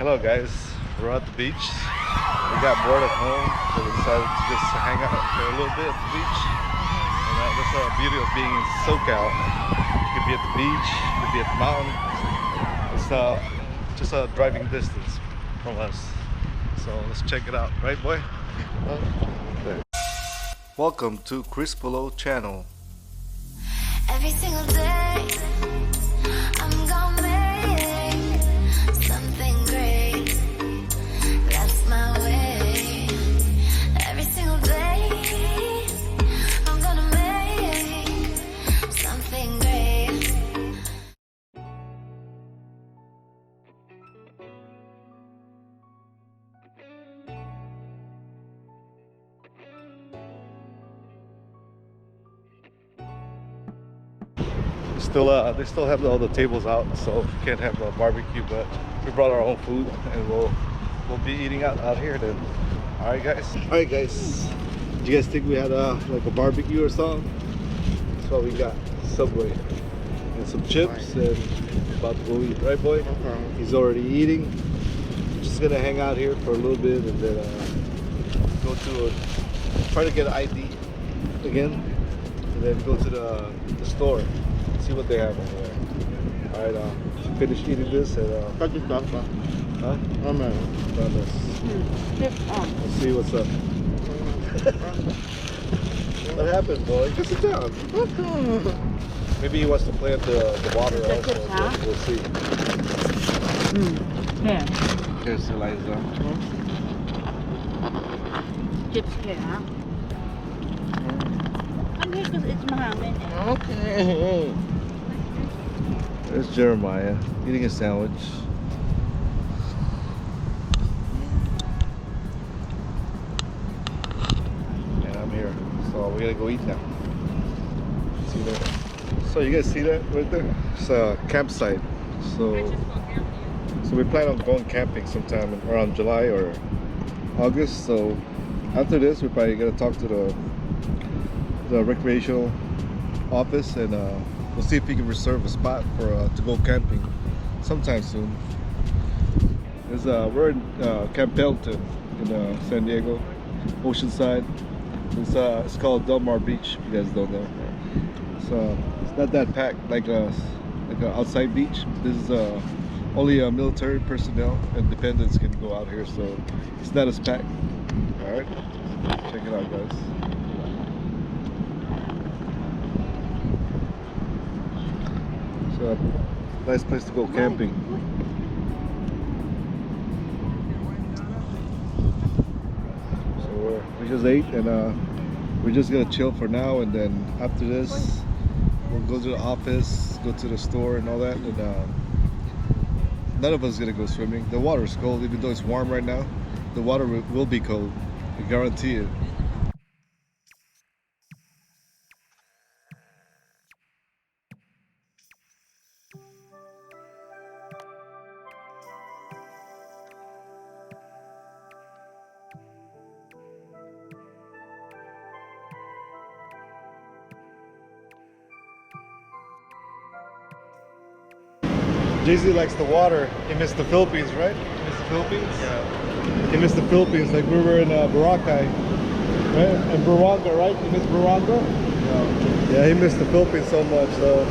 Hello guys, we're at the beach. We got bored at home, so we decided to just hang out for a little bit at the beach. And that's the beauty of being in SoCal. You can be at the beach, you can be at the mountain. It's just a driving distance from us. So let's check it out, right boy? There. Welcome to Chris Polo channel. Every single day, I'm gonna make something great. That's my way. Every single day, I'm gonna make something great. They still have all the tables out, so we can't have a barbecue, but we brought our own food and we'll be eating out here then. Alright guys, did you guys think we had like a barbecue or something? That's what we got. Subway and some chips and about to go eat, right boy? He's already eating. Just gonna hang out here for a little bit and then go to try to get an ID again and then go to the store. See what they have over there. Alright, finish eating this and huh? Let's see what's up. What happened, boy? Just sit down. Maybe he wants to play at the water also. We'll see. Yeah. Here's Eliza. Chips kaya. Ang higos it's mahangin eh. Okay. There's Jeremiah eating a sandwich. And I'm here. So we're gonna go eat now. See you later. So you guys see that right there? It's a campsite. So we plan on going camping sometime around July or August. So after this we're probably gonna talk to the recreational office and we'll see if we can reserve a spot for to go camping sometime soon. We're in Camp Pendleton in San Diego, Oceanside. It's called Del Mar Beach. If you guys don't know, it's not that packed like an outside beach. This is only military personnel and dependents can go out here, so it's not as packed. All right, check it out, guys. Nice place to go camping. So we just ate and we're just gonna chill for now, and then after this we'll go to the office, go to the store and all that, and none of us is gonna go swimming. The water is cold, even though it's warm right now. The water will be cold, I guarantee it. Jay-Z likes the water. He missed the Philippines, right? He missed the Philippines? Yeah. He missed the Philippines, like we were in Boracay, right? And Buruanga, right? He missed Buruanga? Yeah, he missed the Philippines so much, so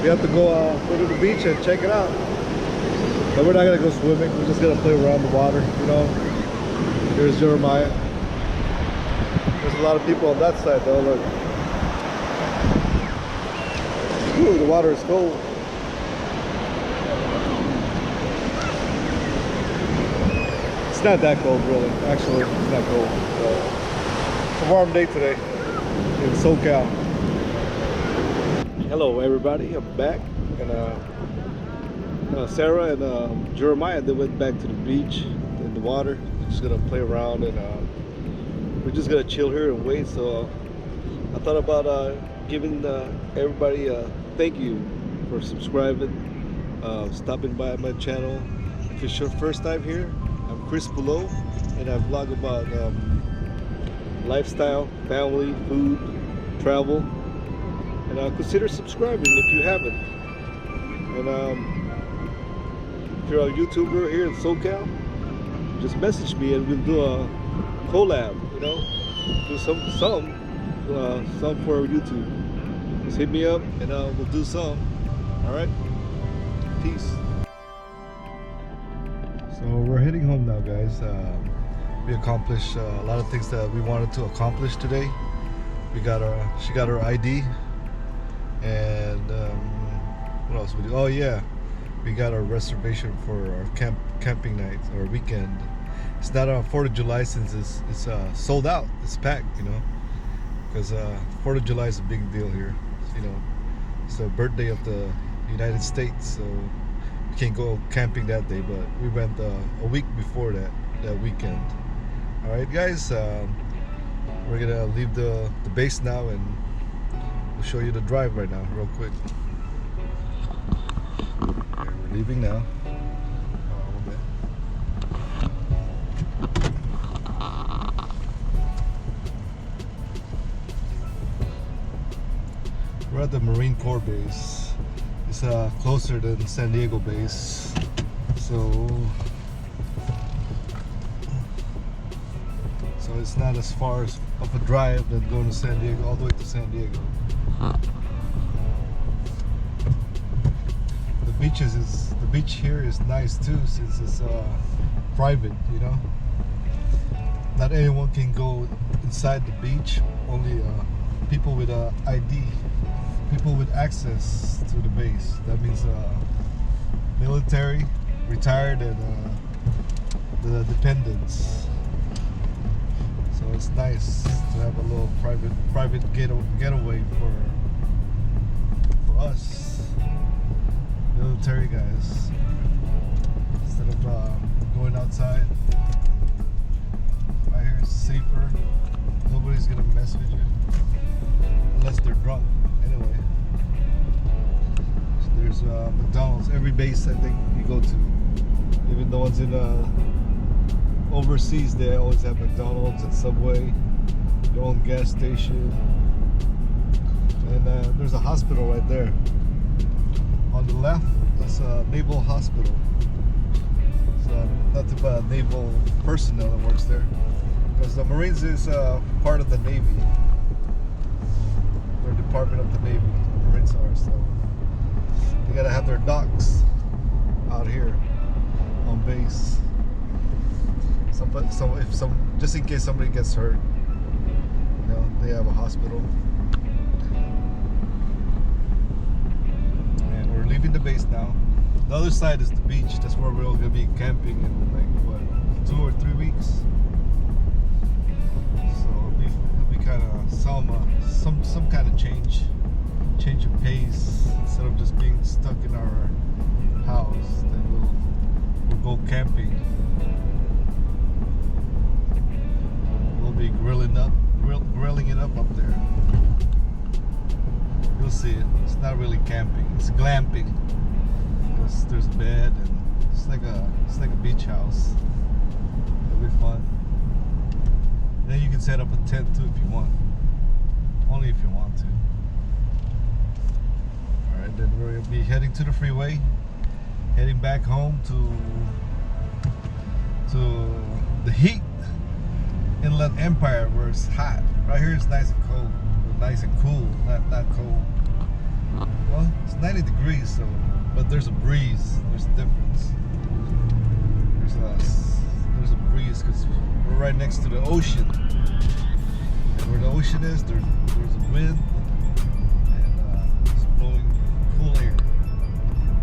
we have to go to the beach and check it out. But we're not gonna go swimming, we're just gonna play around the water, you know? Here's Jeremiah. There's a lot of people on that side though, look. Ooh, the water is cold. It's not that cold, really. Actually, it's not cold. It's a warm day today in SoCal. Hello, everybody. I'm back, and Sarah and Jeremiah, they went back to the beach in the water. They're just gonna play around, and we're just gonna chill here and wait. So I thought about giving everybody a thank you for subscribing, stopping by my channel. If it's your first time here, I'm Chris Polo, and I vlog about lifestyle, family, food, travel, and consider subscribing if you haven't. And if you're a YouTuber here in SoCal, just message me and we'll do a collab. You know, do some for YouTube. Just hit me up and we'll do some. All right. Peace. So we're heading home now, guys. We accomplished a lot of things that we wanted to accomplish today. She got her ID, and what else we do? Oh yeah, we got our reservation for our camping night or weekend. It's not on 4th of July since it's sold out. It's packed, you know, because 4th of July is a big deal here. You know, it's the birthday of the United States, so we can't go camping that day. But we went a week before that weekend. All right, guys. We're gonna leave the base now, and we'll show you the drive right now, real quick. Okay, we're leaving now. We're at the Marine Corps base. It's closer than San Diego base, so it's not as far of a drive than going to San Diego, all the way to San Diego. The beach here is nice too, since it's private, you know. Not anyone can go inside the beach, only people with ID, people with access to the base. That means military, retired, and the dependents. So it's nice to have a little private getaway for us military guys, instead of going outside. Right here it's safer. Nobody's gonna mess with you unless they're drunk. Anyway, so there's McDonald's every base I think you go to, even the ones in overseas. They always have McDonald's and Subway, their own gas station, and there's a hospital right there on the left. That's a naval hospital. So not to naval personnel that works there, because the Marines is part of the Navy. They're a department of the Navy. The Marines are, so they gotta have their docks out here on base. Just in case somebody gets hurt, you know, they have a hospital. And we're leaving the base now. The other side is the beach. That's where we're all gonna be camping in like what, 2 or 3 weeks. So it'll be kind of some kind of change of pace. Instead of just being stuck in our house, then we'll go camping. Be grilling it up there. You'll see it. It's not really camping. It's glamping. There's a bed and it's like a beach house. It'll be fun. Then you can set up a tent too if you want. Only if you want to. All right. Then we're gonna be heading to the freeway, heading back home to the heat. Inland Empire, where it's hot. Right here it's nice and cold, nice and cool, not cold. Well, it's 90 degrees, so, but there's a breeze. There's a difference. There's a breeze because we're right next to the ocean, and where the ocean is, there's a wind, and it's blowing cool air.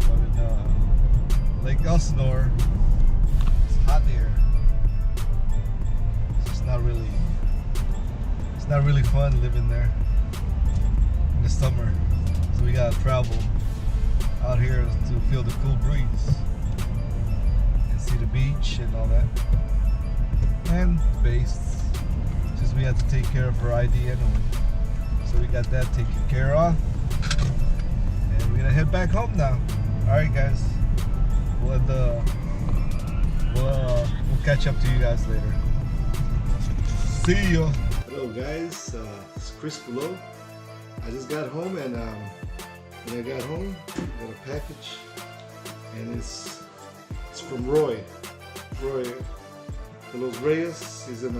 But in Lake Elsinore, it's hot air. It's not really fun living there in the summer, so we gotta travel out here to feel the cool breeze and see the beach and all that, and the base, since we had to take care of her ID anyway, so we got that taken care of, and we're gonna head back home now. All right, guys, we'll catch up to you guys later. See ya. Hello guys, it's Chris below. I just got home, and when I got home, I got a package, and it's It's from Roy. Roy de Los Reyes. He's in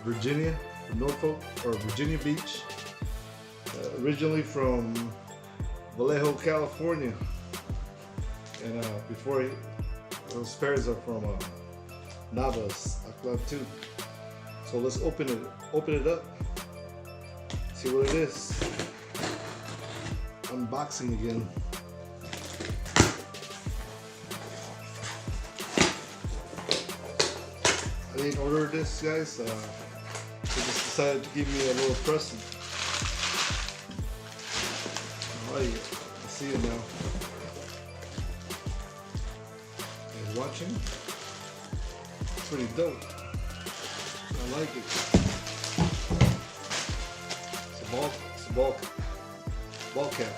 Virginia, Norfolk, or Virginia Beach. Originally from Vallejo, California. And before his parents are from Navas, Club 2. So let's open it up. See what it is. Unboxing again. I didn't order this, guys. They just decided to give me a little present. I like it. I see it now. You guys watching? It's pretty dope. I like it. It's a ball cap.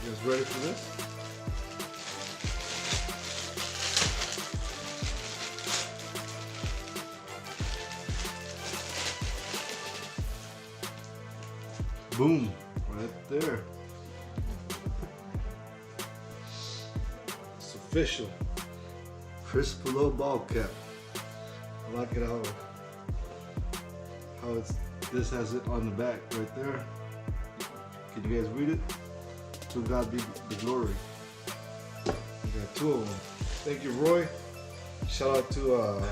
You guys ready for this? Boom, right there. It's official. Chris Below ball cap. I like it how this has it on the back right there. Can you guys read it? To God be the glory. We got two of them. Thank you, Roy. Shout out to let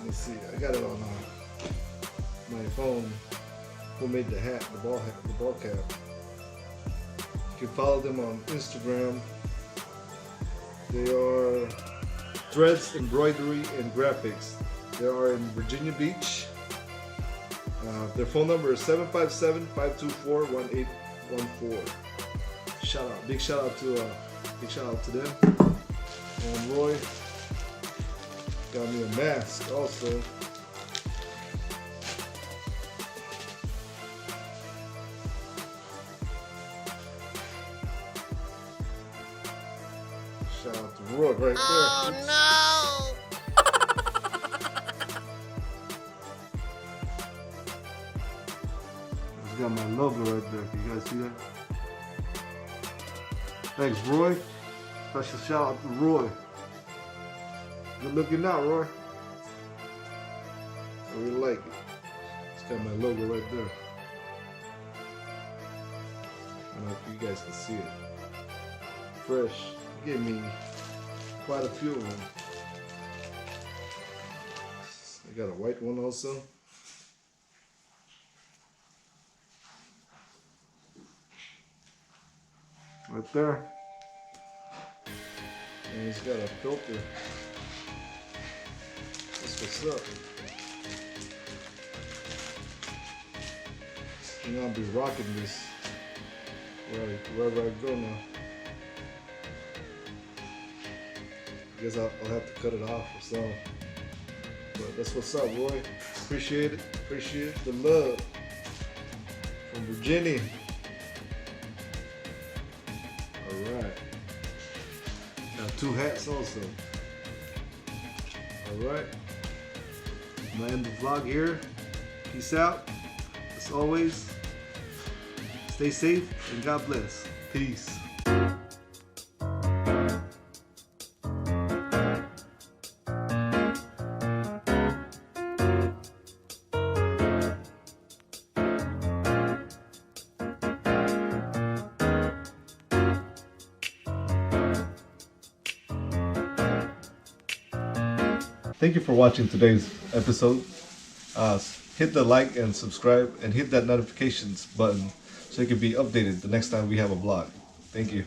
me see. I got it on my phone. Who made the hat, the ball cap? You can follow them on Instagram. They are Threads Embroidery and Graphics. They are in Virginia Beach. Their phone number is 757-524-1814. Big shout out to them. And Roy got me a mask also. Shout out to Roy right there. Oh no! It's got my logo right there. Can you guys see that? Thanks, Roy. Special shout out to Roy. Good looking out, Roy. I really like it. It's got my logo right there. I don't know if you guys can see it. Fresh. Give me quite a few of them. I got a white one also. Right there. And he's got a filter. That's what's up. You know, I'll be rocking this wherever I go now. I guess I'll have to cut it off or something. But that's what's up, Roy. Appreciate it. Appreciate the love from Virginia. Alright. Got two hats also. Alright. I'm gonna end the vlog here. Peace out. As always, stay safe and God bless. Peace. Thank you for watching today's episode. Hit the like and subscribe and hit that notifications button so you can be updated the next time we have a vlog. Thank you.